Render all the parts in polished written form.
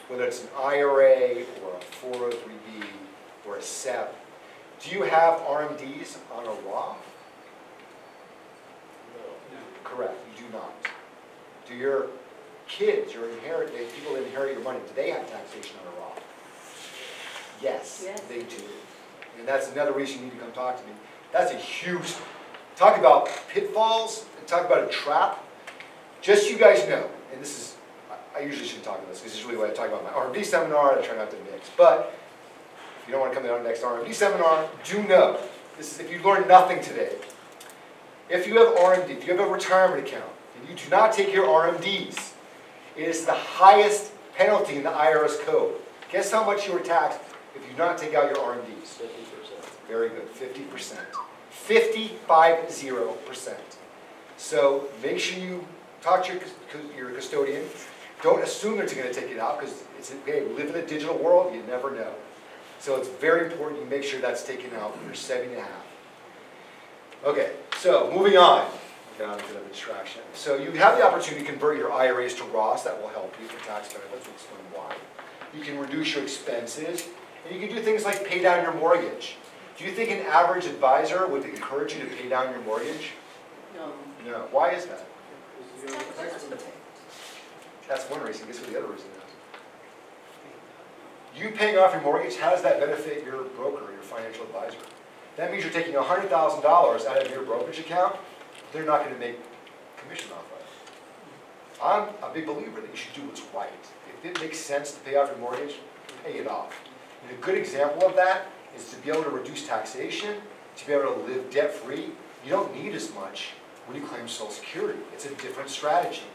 whether it's an IRA or a 403B or a SEP, do you have RMDs on a Roth? No. Correct, you do not. Do your kids, people that inherit your money, do they have taxation on a Roth? Yes, they do. And that's another reason you need to come talk to me. That's a huge, talk about pitfalls and talk about a trap. Just so you guys know, and this is, I usually shouldn't talk about this because this is really what I talk about in my RMD seminar. I try not to mix. But if you don't want to come to our next RMD seminar, do know, this is if you learned nothing today. If you have RMD, if you have a retirement account, and you do not take your RMDs, it is the highest penalty in the IRS code. Guess how much you were taxed if you do not take out your RMDs? 50%. Very good, 50%. 50%. So make sure you talk to your custodian. Don't assume they're going to take it out because we live in a digital world, you never know. So it's very important you make sure that's taken out when you're 7.5. Okay, so moving on. Got a bit of a distraction. So you have the opportunity to convert your IRAs to Roths. That will help you for tax benefits. We'll explain why. You can reduce your expenses, and you can do things like pay down your mortgage. Do you think an average advisor would encourage you to pay down your mortgage? No. No. Why is that? That's one reason. Guess what the other reason is? You paying off your mortgage, how does that benefit your broker, your financial advisor? That means you're taking $100,000 out of your brokerage account. They're not going to make commission off of it. I'm a big believer that you should do what's right. If it makes sense to pay off your mortgage, pay it off. And a good example of that is to be able to reduce taxation, to be able to live debt-free. You don't need as much when you claim Social Security. It's a different strategy.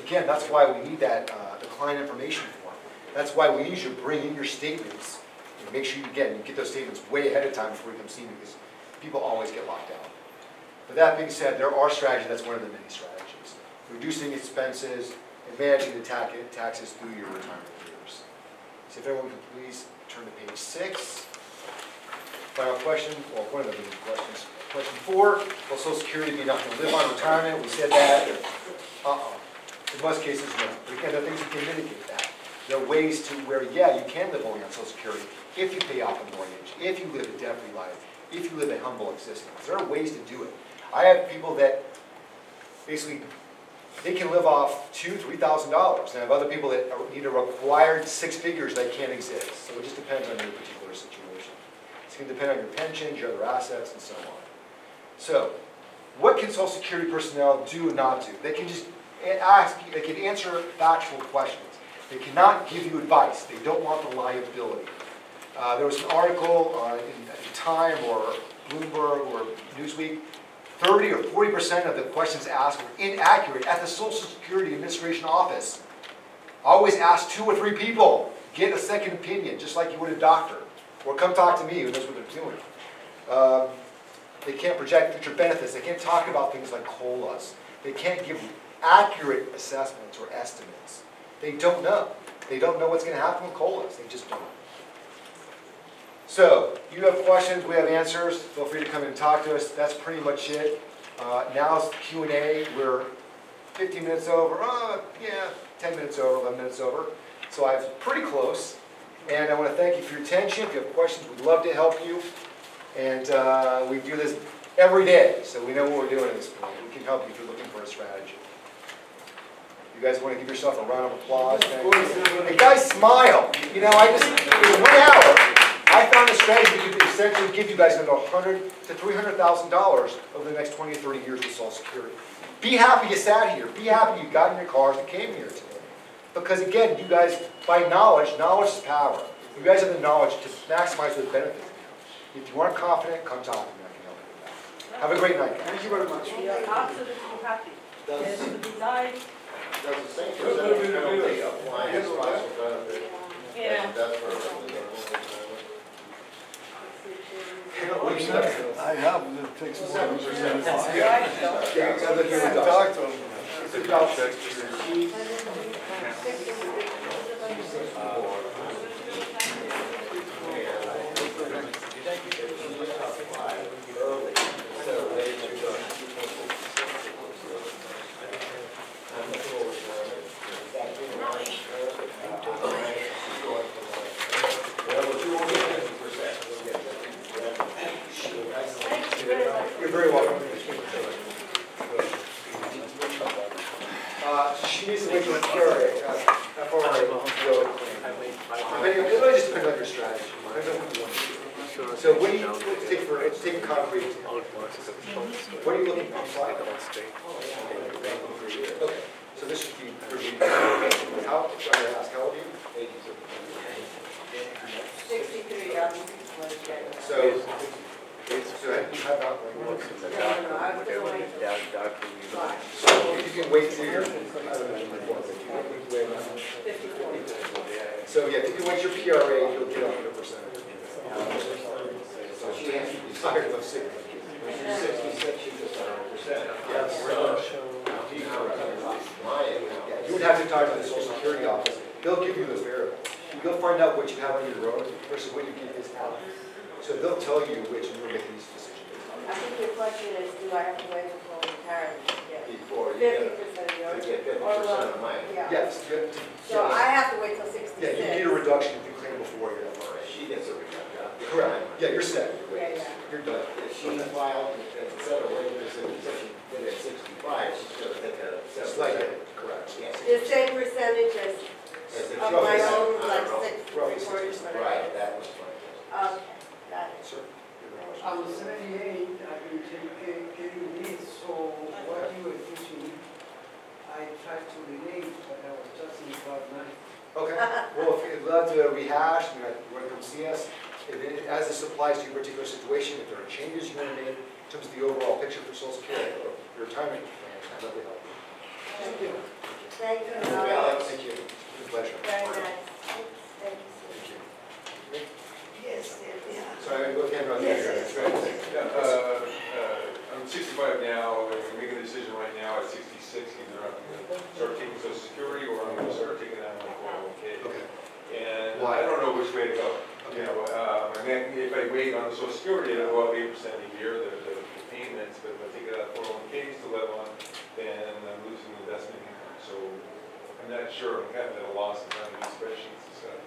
Again, that's why we need that the client information form. That's why we need you to bring in your statements and make sure you get those statements way ahead of time before you come see me, because people always get locked out. But that being said, there are strategies. That's one of the many strategies. Reducing expenses and managing the taxes through your retirement years. So if everyone could please turn to page 6. Final question, well, one of the many questions. Question 4, will Social Security be enough to live on retirement? We said that. In most cases, no. But again, there are things that can mitigate that. There are ways to where, yeah, you can live only on Social Security if you pay off a mortgage, if you live a debt-free life, if you live a humble existence. There are ways to do it. I have people that basically, they can live off $2,000, $3,000. And I have other people that need a required 6 figures that can't exist. So it just depends on your particular situation. It's going to depend on your pensions, your other assets, and so on. So, what can Social Security personnel do and not do? They can just ask, they can answer factual questions. They cannot give you advice. They don't want the liability. There was an article in Time or Bloomberg or Newsweek, 30 or 40% of the questions asked were inaccurate at the Social Security Administration office. Always ask 2 or 3 people. Get a second opinion, just like you would a doctor. Or come talk to me who knows what they're doing. They can't project future benefits. They can't talk about things like COLAs. They can't give accurate assessments or estimates. They don't know. They don't know what's going to happen with COLAs. They just don't. So, you have questions, we have answers. Feel free to come in and talk to us. That's pretty much it. Now's Q&A. We're 15 minutes over. 10 minutes over, 11 minutes over. So I'm pretty close. And I want to thank you for your attention. If you have questions, we'd love to help you. And we do this every day, so we know what we're doing at this point. We can help you if you're looking for a strategy. You guys want to give yourself a round of applause? Thank you. Hey, guys, smile. You know, in 1 hour, I found a strategy that could essentially give you guys another $100,000 to $300,000 over the next 20 or 30 years with Social Security. Be happy you sat here. Be happy you got in your cars and came here today. Because again, you guys, by knowledge is power. You guys have the knowledge to maximize the benefits. If you aren't confident, come talk to me. I can help you with that. Have a great night, guys. Thank you very much. We are absolutely happy. Does To decide. the same percentage penalty apply as spousal benefit? Yeah. And that's for I have, but it takes more than 7%. Talk to him. So what do you, let's take a concrete example. What are you looking for? Okay, so this should be pretty, how, I'm gonna ask, how old are you? 63, So you have out, like, so if you can wait till you're, I don't know, if you can wait. So yeah, if you can wait your PRA, you'll get 100%. So she has to be higher than 60. When she's 66, she gets 100%. Yes. Yeah. You would have to talk to the Social Security office. They'll give you those variables. You'll find out what you have on your road versus what you get is out. So they'll tell you which, and you'll make these decisions. I think your question is, do I have to wait until retirement to get Before you 50% of get, yours? you get 50% of mine. Yeah. Yes. So I have to wait till 66? Yeah, you need a reduction if you claim before your FRA. She gets a reduction. Correct. Yeah, you're set. Yeah, yeah. You're done. If she filed, instead of waiting for 66, she did it at 65, she's going to take a Slight 7%. hit. Correct. Yes. The same percentage as As if of she my was own, on like her own. 6, Roughly 3/4, whatever. Right, that was fine. Okay, got it. Sir? I was 78, I've been getting this, so what you were teaching, I tried to relate, but I was just in about 9. Okay. Well, if you'd love to rehash, you want to come see us, as this applies to your particular situation, if there are changes you want to make in terms of the overall picture for Social Security or your retirement plan, I'd love to help. Thank you. Thank you, Yeah, Alex. Thank you. It's a pleasure. Very nice. Thank you. Yes, yeah. Sorry, I'm looking at Yes, I'm 65 now, and I'm making a decision right now at 66, either I'm going to start taking Social Security or I'm going to start taking out my 401k. Okay. And Why? I don't know which way to go. Okay. You know, I mean, if I wait on the Social Security, it'll go up 8% a year, the payments, but if I take it out of 401k to live on, then I'm losing investment income. So I'm not sure, I'm kind of at a loss in trying to do spreadsheets and stuff.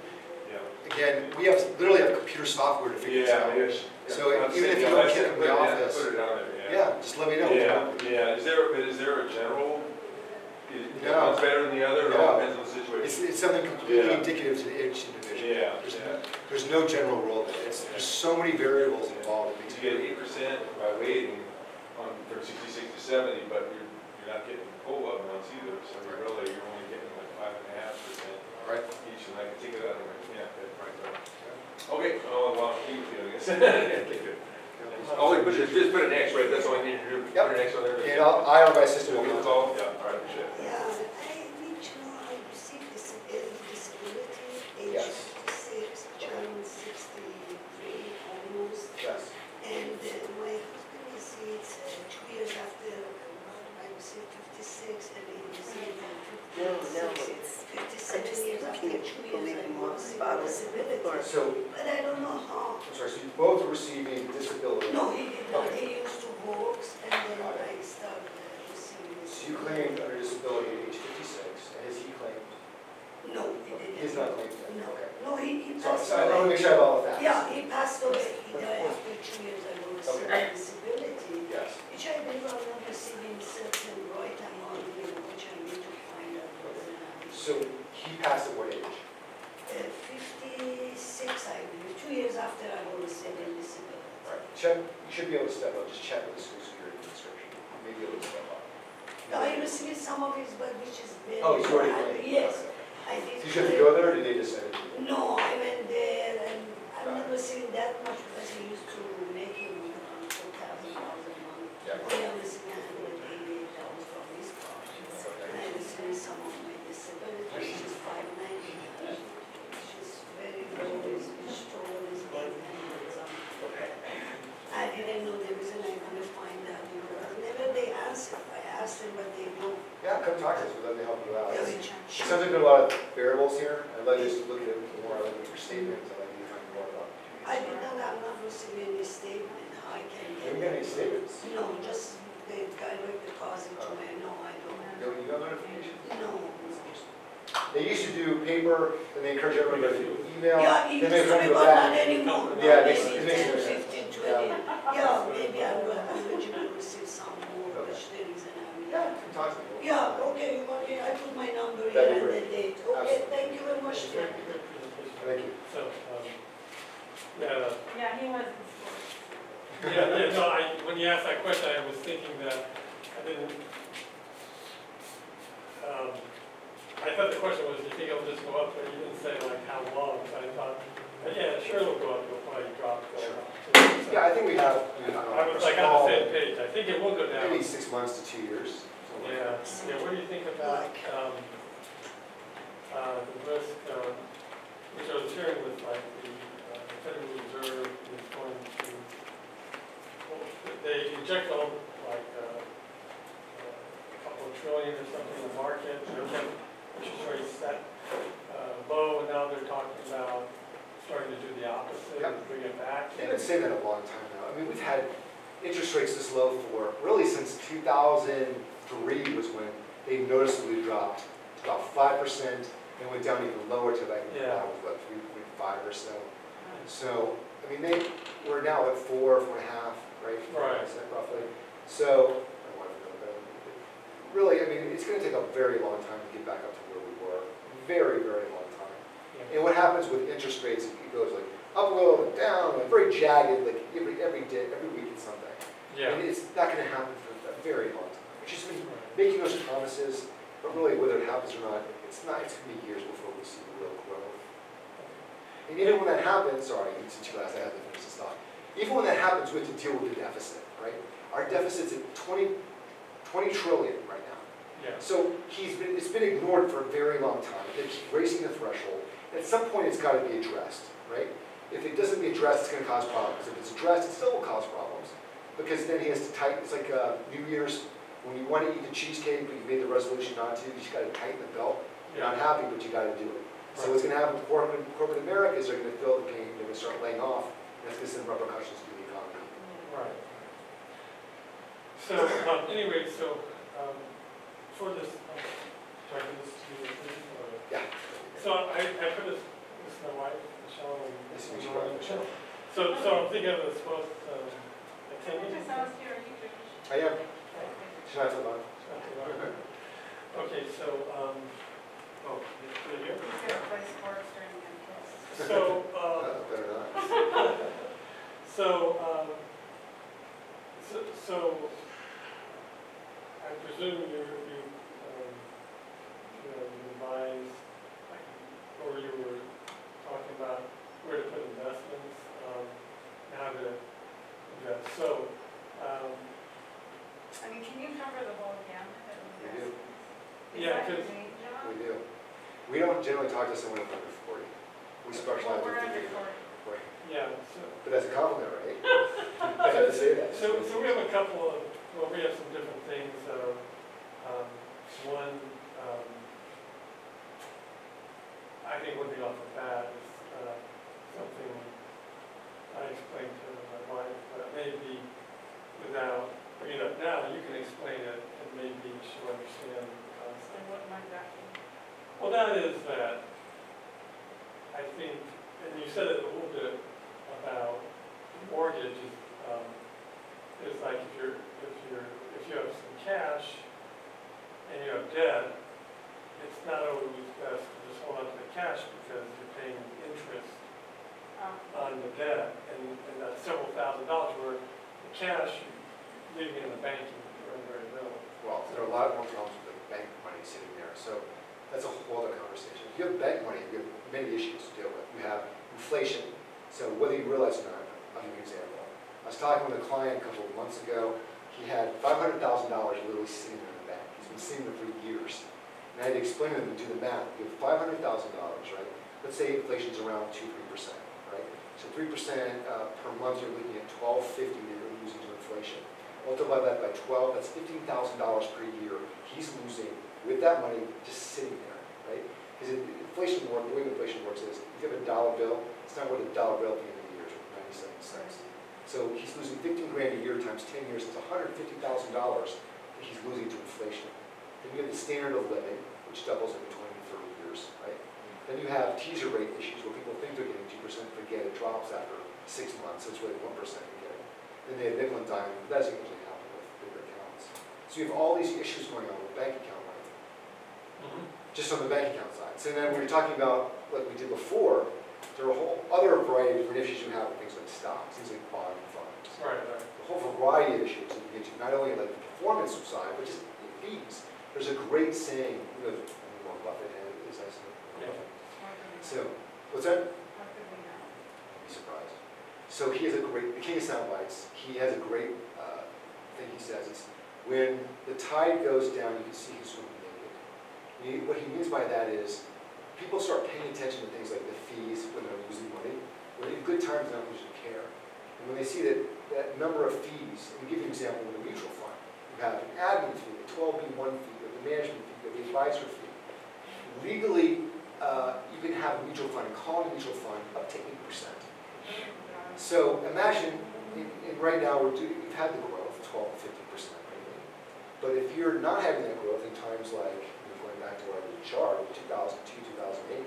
Yeah. Again, we have literally have computer software to figure this out. yes. So I'm even if saying, you don't I get said in put the it down- office, Put it down there, yeah, just let me know. Yeah. Is there a general? No. One's better than the other, or No. all depends on the situation? It's something completely Yeah. indicative to each individual. Yeah, There's no general rule. There's so many variables involved. You get 8% by waiting on from 66 to 70, but you're not getting COLA amounts either, so you're only getting like 5.5% Right. each, and I can take it out of my, right. Okay, well, keep doing this. Oh, wait, just put an X, right, that's all I need to do, Yep. put an X on there. And I or my assistant Will will be be called? Yeah, all right, appreciate it. Yeah, I need to know I received disability, age Yes. 56, turning 63 almost. Yes. And my husband received 2 years after I received 56 and he received 57 years after 2 years I was disability. So, But I don't know how. I'm sorry, so you both are receiving disability. No, he did not. Okay. He used to work and then I started receiving So you claimed under disability at age 56, and has he claimed? No, he didn't. He's not claimed yet? No, Okay. no, he So passed I want to away. make sure I have all of that. Yeah, he passed away. He died after 2 years. I was Okay. disability, Yes. which I believe I'm not receiving certain right amount, which I need to find out. So he passed at what age? 56, I believe, 2 years after I was receiving disability. All right. Check, you should be able to step up, just check with the Social Security Administration. You may be able to step up. No, I received some of his, but which is very. Oh, he's already bad. claimed? Yes, Okay. I did. So you have to go there, or did they just send it to you? No, I went there and I'm not receiving that much because he used to make him around $4,000 a month. Yeah. I was receiving $188 from his car. And I received some of my disability, which is $590, which is very low, which total is $890 something. I didn't know the reason I couldn't find out. Never they answer. I asked them, but they don't. Yeah, come talk to us, we'd love to help you out. Yeah, It sounds like there are a lot of variables here. I'd like you to look at it more, I'd like your statements, I'd like you to find more about. I did not, I'm not receiving any statement, how I can Have you get got it. any statements? No, just the direct deposit to my, no, I don't. You got notifications? No. They used to do paper, then they encourage everyone to do email. Yeah, it then they used to come be, to but not that. anymore. Yeah, it Maybe makes- it makes no 10, sense. 15, 20. Yeah, maybe I'm eligible to receive some more, which there is an Yeah, come talk to me. Yeah, okay, okay, I put my number That'd be here and great. the date. Okay, Absolutely. thank you very much. Thank you. Yeah, he was Yeah, no, when you asked that question, I was thinking that I didn't, I thought the question was, do you think it'll just go up, but you didn't say like how long, so I thought, yeah, sure it'll go up, it'll probably drop. Yeah, I think we have, I was like on the same page, I think it will go down. maybe 6 months to 2 years. Yeah, what do you think about, the risk, which I was hearing with like the Federal Reserve is going to, well, they inject all like a couple of trillion or something in the market, they kept interest rates set low, and now they're talking about starting to do the opposite and bring it back. They've been saying that a long time now. I mean, we've had interest rates this low for, really since 2003 was when they noticeably dropped to about 5%, and went down even lower to like, what, 3.5 or so. So, I mean, we're now at 4, 4.5, right? Right. Roughly. So, I want to know better. Really, I mean, it's going to take a very long time to get back up to where we were. Very, very long time. Yeah. And what happens with interest rates, it goes like up a little, down, like very jagged, like every day, every week it's something. Yeah. And it's not going to happen for a very long time. It's just been making those promises, but really whether it happens or not, it's going to be years before we see the real growth. And even when that happens, sorry, since you last, I had to finish this thought. Even when that happens, we have to deal with the deficit, right? Our deficit's at 20 trillion right now. Yeah. So it's been ignored for a very long time. They keep raising the threshold. At some point, it's got to be addressed, right? If it doesn't be addressed, it's going to cause problems. If it's addressed, it still will cause problems. Because then he has to tighten, it's like New Year's, when you want to eat the cheesecake, but you made the resolution not to, you just got to tighten the belt. You're not happy, but you got to do it. So what's going to happen with corporate America is they're going to feel the pain, they're going to start laying off, and that's going to send repercussions to the economy. Right. So, anyway, so, for this, do I do this to you, please? Yeah. So I put this is my wife, Michelle, and Nice to meet you, Michelle. So I'm thinking of this both, attending. I am. Should I tell them? Okay, so, oh, you're here? So, Better not. so I presume you advised, or you were talking about where to put investments, how to invest. So, I mean, can you cover the whole gamut of We do. investments? Yeah, Is that 'cause- your main job? We do. We don't generally talk to someone under 40. We specialize Well, we're in under 50. 40. Right. yeah, so. But that's a compliment, right? I have to say that. So we have a couple of, well, we have some different things. One, I think one thing off the bat is something I explained to my wife, but maybe without bringing it up now, you can explain it and maybe she'll understand the concept. And what might that be? Well, that is that I think, and you said it a little bit about mortgage, is like if you have some cash and you have debt, it's not always best to just hold on to the cash because you're paying interest on the debt, and that's several $1,000s, where the cash leaving in the bank you earn very little. Well, there are a lot more problems with the bank money sitting there, so that's a whole other conversation. If you have bank money, you have many issues to deal with. You have inflation, so whether you realize it or not, I'll give you an example. I was talking with a client a couple of months ago. He had $500,000 literally sitting in the bank. He's been sitting there for years. And I had to explain to him to do the math. You have $500,000, right? Let's say inflation's around 2-3%, right? So 3% per month, you're looking at $1,250 that you're losing to inflation. Multiply that by 12, that's $15,000 per year he's losing with that money just sitting there, right? Because inflation works, the way inflation works is, if you have a dollar bill, it's not worth a dollar bill at the end of the year, it's worth 97 cents. So he's losing 15 grand a year times 10 years, it's $150,000 that he's losing to inflation. Then you have the standard of living, which doubles every 20 to 30 years, right? Then you have teaser rate issues where people think they're getting 2%, forget it drops after 6 months, so it's really 1% you're getting. Then they have nickel and dime, but that doesn't usually happen with bigger accounts. So you have all these issues going on with bank account money, just on the bank account side. So then when you're talking about what we did before, there are a whole other variety of different issues you have with things like stocks, things like bond funds. Right, right. A whole variety of issues that you get to, not only like the performance side, but just the fees. There's a great saying, you know, Warren Buffett is, I said. Yeah. So, what's that? How could we know? You'd be surprised. So he has a great, the king of sound bites, he has a great thing he says, it's when the tide goes down, you can see who's swimming naked. What he means by that is, people start paying attention to things like the fees when they're losing money. When in good times, they don't usually care. And when they see that number of fees, and give you an example with a mutual fund, you have an admin fee, a 12B1 fee, you have the management fee, you have the advisor fee. Legally, you can have a mutual fund, call it a mutual fund, up to 8%. So imagine, right now, we've had the growth, 12 to 50%, maybe. But if you're not having that growth in times like, going back to what I was charged, 2002, 2008,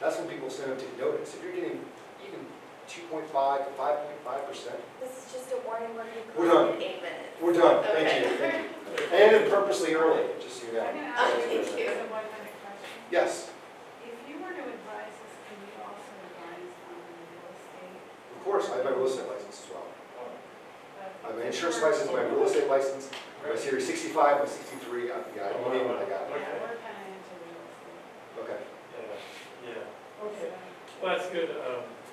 that's when people stand up to take notice. If you're getting even 2.5 to 5.5%, This is just a warning, we're going to We're close done. in 8 minutes. we're done. Okay. Thank you. Thank you. And purposely early, just so you know. I'm gonna Oh, ask you thank you. a 1-minute question. Yes, If you were to advise us, can you also advise on real estate? of course. I have my real estate license as well. I have my insurance license, my real estate license, my Series 65, my 63. I got it. You name it, I got it. Yeah, we're kind of into real estate. Okay. Yeah. Okay. Well, that's good.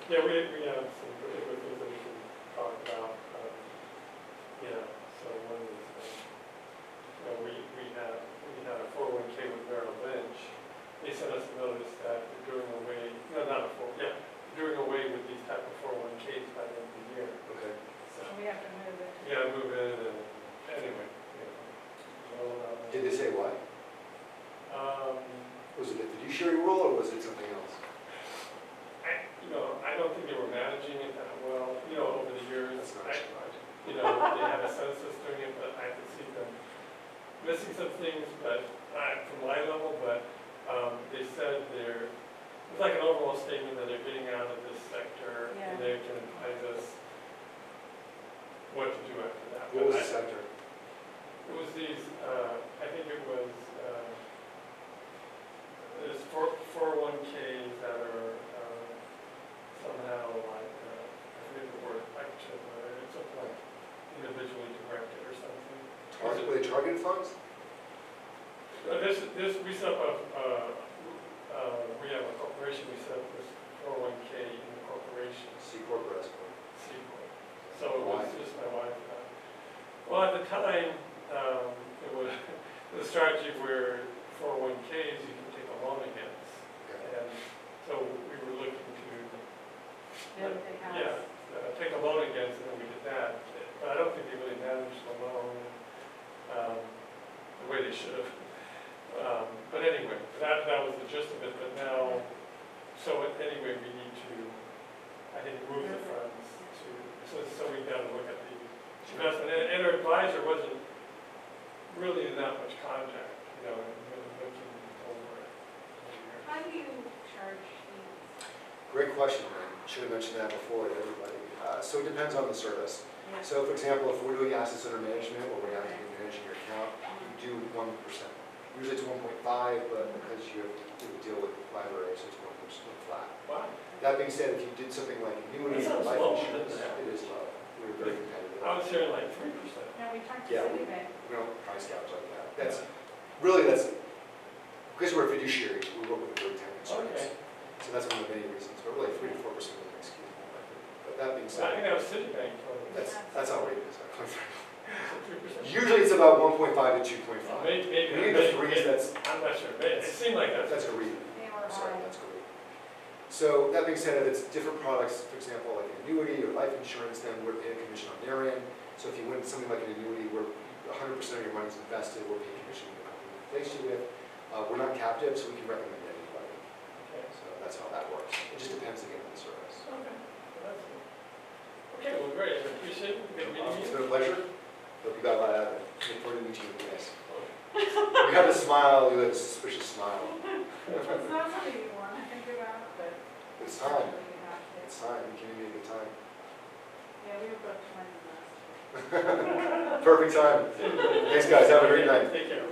Yeah, we have some particular things that we can talk about. So one is, we had a 401K with Merrill Lynch. They sent us a notice that they're doing away, doing away with these type of 401Ks by the end of the year. Okay. So, So we have to move it. you gotta move in and, anyway, Did they say why? Was it a fiduciary rule or was it something else? I don't think they were managing it that well, over the years. That's not I- surprising. They had a census doing it, but I could see them missing some things, but from my level, but they said it's like an overall statement that they're getting out of this sector, Yeah. and they can advise us what to do after that. What was But the sector? It was these, I think it was, there's 401Ks that are somehow like, I forget the word, like, it's something like individually directed or something. Were they targeted funds? We set up we have a corporation, we set up this 401K in the corporation. C Corp or S Corp? C Corp. So it was just my wife and I. Well, at the time, it was the strategy where 401Ks you can take a loan against. Okay. And so we were looking to, Everything else. take a loan against it, and we did that. But I don't think they really managed the loan the way they should have. But anyway, that was the gist of it, but now, anyway, we need to, I think, move the funds to, so we gotta look at the investment, and our advisor wasn't really in that much contact, and really looking over it. How do you charge fees? Great question, man. Should have mentioned that before to everybody. So it depends on the service. Yeah. So for example, if we're doing assets under management, where we're actively managing your account, you do 1%. Usually it's 1.5, but because you have to deal with libraries, it's 1% flat. Wow. That being said, if you did something like annuities or That sounds life low, insurance, doesn't it? it is low. We're very competitive. I was hearing like 3%. Now, we talked to Yeah, Citibank. We don't price gouge like that. That's because we're a fiduciary, we work with a very tight Okay. service. So that's one of the many reasons, but really 3 to 4% is inexcusable. But that being I said, think that was Citibank. that's outrageous. Is it 3%? Usually it's about 1.5 to 2.5. Maybe, Maybe the threes, that's I'm not sure, it seemed like that. a reason. They were Sorry, high. that's great. So that being said, if it's different products, for example, like an annuity or life insurance, then we're paying a commission on their end. So if you win something like an annuity where 100% of your money is invested, we're paying commission to the company we place you with. We're not captive, so we can recommend anybody. Okay. So that's how that works. It just depends again on the service. Okay, well, that's good. Okay, well, great, I appreciate it. Good meeting It's you. been a pleasure. Hope you got a lot out of it. Look forward to meeting you guys. You have a smile, you have a suspicious smile. It's not something you want to think about, but. It's time. you have to. It's time. You can't make a good time. Yeah, we were booked 20 last year. Perfect time. Thanks, guys. Have a great night. Take care.